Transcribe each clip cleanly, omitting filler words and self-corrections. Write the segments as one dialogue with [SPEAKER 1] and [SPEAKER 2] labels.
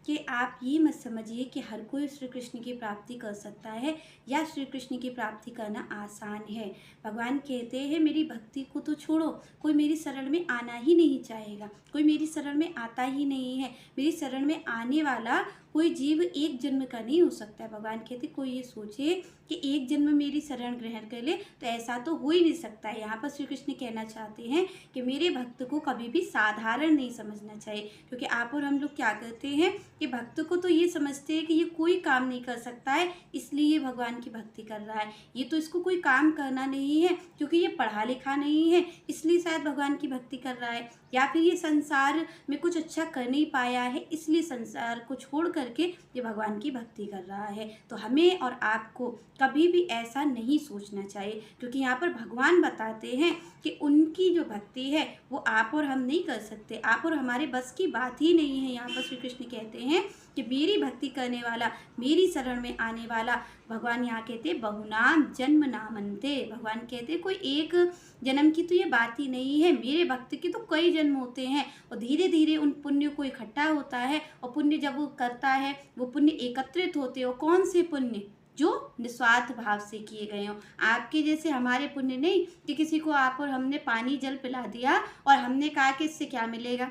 [SPEAKER 1] कि आप ये मत समझिए कि हर कोई श्री कृष्ण की प्राप्ति कर सकता है या श्री कृष्ण की प्राप्ति करना आसान है। भगवान कहते हैं मेरी भक्ति को तो छोड़ो, कोई मेरी शरण में आना ही नहीं चाहेगा, कोई मेरी शरण में आता ही नहीं है। मेरी शरण में आने वाला कोई जीव एक जन्म का नहीं हो सकता है। भगवान कहते कोई ये सोचे कि एक जन्म मेरी शरण ग्रहण कर ले तो ऐसा तो हो ही नहीं सकता है। यहाँ पर श्री कृष्ण कहना चाहते हैं कि मेरे भक्त को कभी भी साधारण नहीं समझना चाहिए, क्योंकि आप और हम लोग क्या करते हैं कि भक्त को तो ये समझते हैं कि ये कोई काम नहीं कर सकता है इसलिए भगवान की भक्ति कर रहा है, ये तो इसको कोई काम करना नहीं है क्योंकि ये पढ़ा लिखा नहीं है इसलिए शायद भगवान की भक्ति कर रहा है, या फिर ये संसार में कुछ अच्छा कर नहीं पाया है इसलिए संसार को छोड़ करके ये भगवान की भक्ति कर रहा है। तो हमें और आपको कभी भी ऐसा नहीं सोचना चाहिए, क्योंकि यहाँ पर भगवान बताते हैं कि उनकी जो भक्ति है वो आप और हम नहीं कर सकते, आप और हमारे बस की बात ही नहीं है। यहाँ पर श्री कृष्ण कहते हैं कि मेरी भक्ति करने वाला, मेरी शरण में आने वाला, भगवान यहाँ कहते बहुनाम जन्म नामन्ते, भगवान कहते कोई एक जन्म की तो ये बात ही नहीं है, मेरे भक्त के तो कई जन्म होते हैं और धीरे धीरे उन पुण्य को इकट्ठा होता है और पुण्य जब वो करता है वो पुण्य एकत्रित होते हो। कौन से पुण्य? जो निस्वार्थ भाव से किए गए हों। आपके जैसे हमारे पुण्य नहीं कि किसी को आप और हमने पानी जल पिला दिया और हमने कहा कि इससे क्या मिलेगा।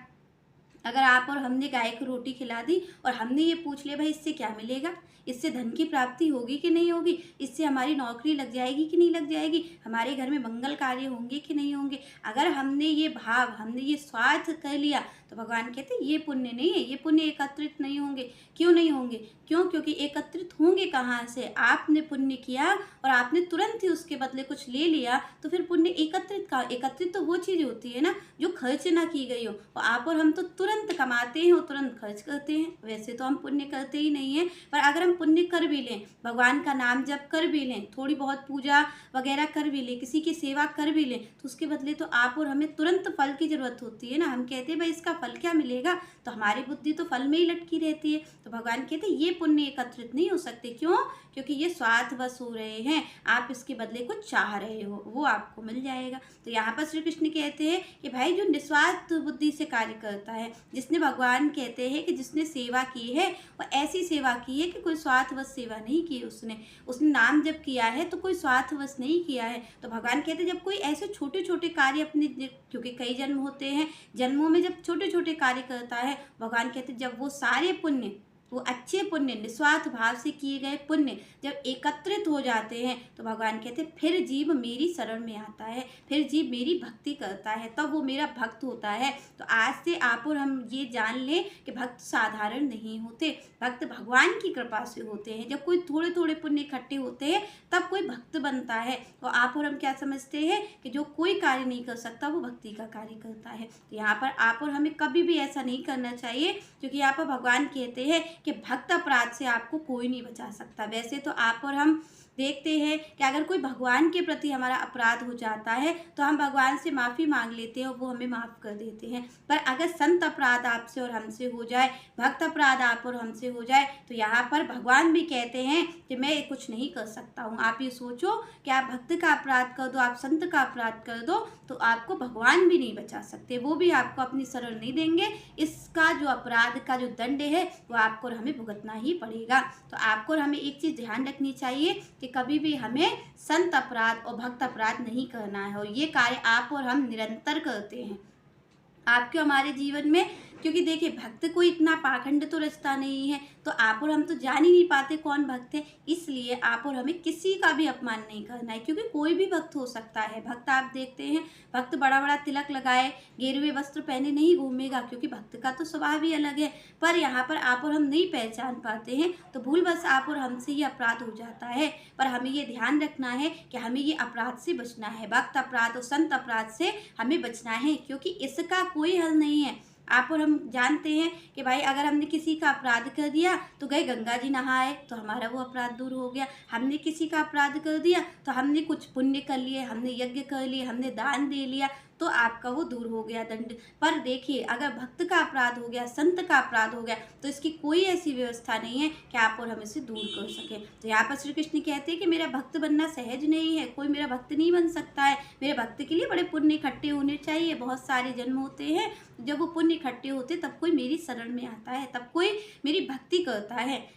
[SPEAKER 1] अगर आप और हमने गाय को रोटी खिला दी और हमने ये पूछ लिया भाई इससे क्या मिलेगा, इससे धन की प्राप्ति होगी कि नहीं होगी, इससे हमारी नौकरी लग जाएगी कि नहीं लग जाएगी, हमारे घर में मंगल कार्य होंगे कि नहीं होंगे, अगर हमने ये भाव, हमने ये स्वार्थ कर लिया तो भगवान कहते ये पुण्य नहीं है, ये पुण्य एकत्रित नहीं होंगे। क्यों नहीं होंगे? क्योंकि एकत्रित होंगे कहाँ से? आपने पुण्य किया और आपने तुरंत ही उसके बदले कुछ ले लिया तो फिर पुण्य एकत्रित का एकत्रित तो वो चीज़ होती है ना जो खर्च ना की गई हो, और आप और हम तो तुरंत कमाते हैं और तुरंत खर्च करते हैं। वैसे तो हम पुण्य करते ही नहीं हैं, पर अगर हम पुण्य कर भी लें, भगवान का नाम जप कर भी लें, थोड़ी बहुत पूजा वगैरह कर भी लें, किसी की सेवा कर भी लें, तो उसके बदले तो आप और हमें तुरंत फल की जरूरत होती है ना। हम कहते हैं भाई इसका फल क्या मिलेगा, तो हमारी बुद्धि तो फल में ही लटकी रहती है। तो भगवान कहते हैं ये पुण्य एकत्रित नहीं हो सकते। क्यों? क्योंकि ये स्वार्थवश हो रहे हैं, आप इसके बदले कुछ चाह रहे हो, वो आपको मिल जाएगा। तो यहाँ पर श्री कृष्ण कहते हैं कि भाई जो निस्वार्थ बुद्धि से कार्य करता है, जिसने, भगवान कहते हैं कि जिसने सेवा की है वो ऐसी सेवा की है कि कोई स्वार्थवश सेवा नहीं की, उसने नाम जब किया है तो कोई स्वार्थवश नहीं किया है। तो भगवान कहते हैं जब कोई ऐसे छोटे छोटे कार्य अपने, क्योंकि कई जन्म होते हैं, जन्मों में जब छोटे छोटे कार्य करता है, भगवान कहते हैं जब वो सारे पुण्य, वो अच्छे पुण्य, निस्वार्थ भाव से किए गए पुण्य जब एकत्रित हो जाते हैं तो भगवान कहते हैं फिर जीव मेरी शरण में आता है, फिर जीव मेरी भक्ति करता है, तब वो मेरा भक्त होता है। तो आज से आप और हम ये जान लें कि भक्त साधारण नहीं होते, भक्त भगवान की कृपा से होते हैं। जब कोई थोड़े थोड़े पुण्य इकट्ठे होते हैं तब कोई भक्त बनता है। तो आप और हम क्या समझते हैं कि जो कोई कार्य नहीं कर सकता वो भक्ति का कार्य करता है। तो यहाँ पर आप और हमें कभी भी ऐसा नहीं करना चाहिए, क्योंकि यहाँ पर भगवान कहते हैं कि भक्त अपराध से आपको कोई नहीं बचा सकता। वैसे तो आप और हम देखते हैं कि अगर कोई भगवान के प्रति हमारा अपराध हो जाता है तो हम भगवान से माफ़ी मांग लेते हैं और वो हमें माफ़ कर देते हैं। पर अगर संत अपराध आपसे और हमसे हो जाए, भक्त अपराध आप और हमसे हो जाए, तो यहाँ पर भगवान भी कहते हैं कि मैं कुछ नहीं कर सकता हूँ। आप ये सोचो कि आप भक्त का अपराध कर दो, आप संत का अपराध कर दो, तो आपको भगवान भी नहीं बचा सकते, वो भी आपको अपनी शरण नहीं देंगे। इसका जो अपराध का जो दंड है वो आपको और हमें भुगतना ही पड़ेगा। तो आपको और हमें एक चीज़ ध्यान रखनी चाहिए कि कभी भी हमें संत अपराध और भक्त अपराध नहीं करना है, और ये कार्य आप और हम निरंतर करते हैं आपके हमारे जीवन में। क्योंकि देखिए भक्त कोई इतना पाखंड तो रचता नहीं है, तो आप और हम तो जान ही नहीं पाते कौन भक्त है, इसलिए आप और हमें किसी का भी अपमान नहीं करना है, क्योंकि कोई भी भक्त हो सकता है। भक्त आप देखते हैं, भक्त बड़ा बड़ा तिलक लगाए, गेरुए वस्त्र पहने नहीं घूमेगा, क्योंकि भक्त का तो स्वभाव ही अलग है। पर यहाँ पर आप और हम नहीं पहचान पाते हैं, तो भूल बस आप और हमसे ये अपराध हो जाता है। पर हमें ये ध्यान रखना है कि हमें ये अपराध से बचना है, भक्त अपराध और संत अपराध से हमें बचना है, क्योंकि इसका कोई हल नहीं है। आप और हम जानते हैं कि भाई अगर हमने किसी का अपराध कर दिया तो गए गंगा जी नहाए तो हमारा वो अपराध दूर हो गया। हमने किसी का अपराध कर दिया तो हमने कुछ पुण्य कर लिए, हमने यज्ञ कर लिए, हमने दान दे लिया, तो आपका वो दूर हो गया दंड। पर देखिए अगर भक्त का अपराध हो गया, संत का अपराध हो गया, तो इसकी कोई ऐसी व्यवस्था नहीं है कि आप और हम इसे दूर कर सकें। तो यहाँ पर श्री कृष्ण कहते हैं कि मेरा भक्त बनना सहज नहीं है, कोई मेरा भक्त नहीं बन सकता है। मेरे भक्त के लिए बड़े पुण्य इकट्ठे होने चाहिए, बहुत सारे जन्म होते हैं, जब वो पुण्य इकट्ठे होते तब कोई मेरी शरण में आता है, तब कोई मेरी भक्ति करता है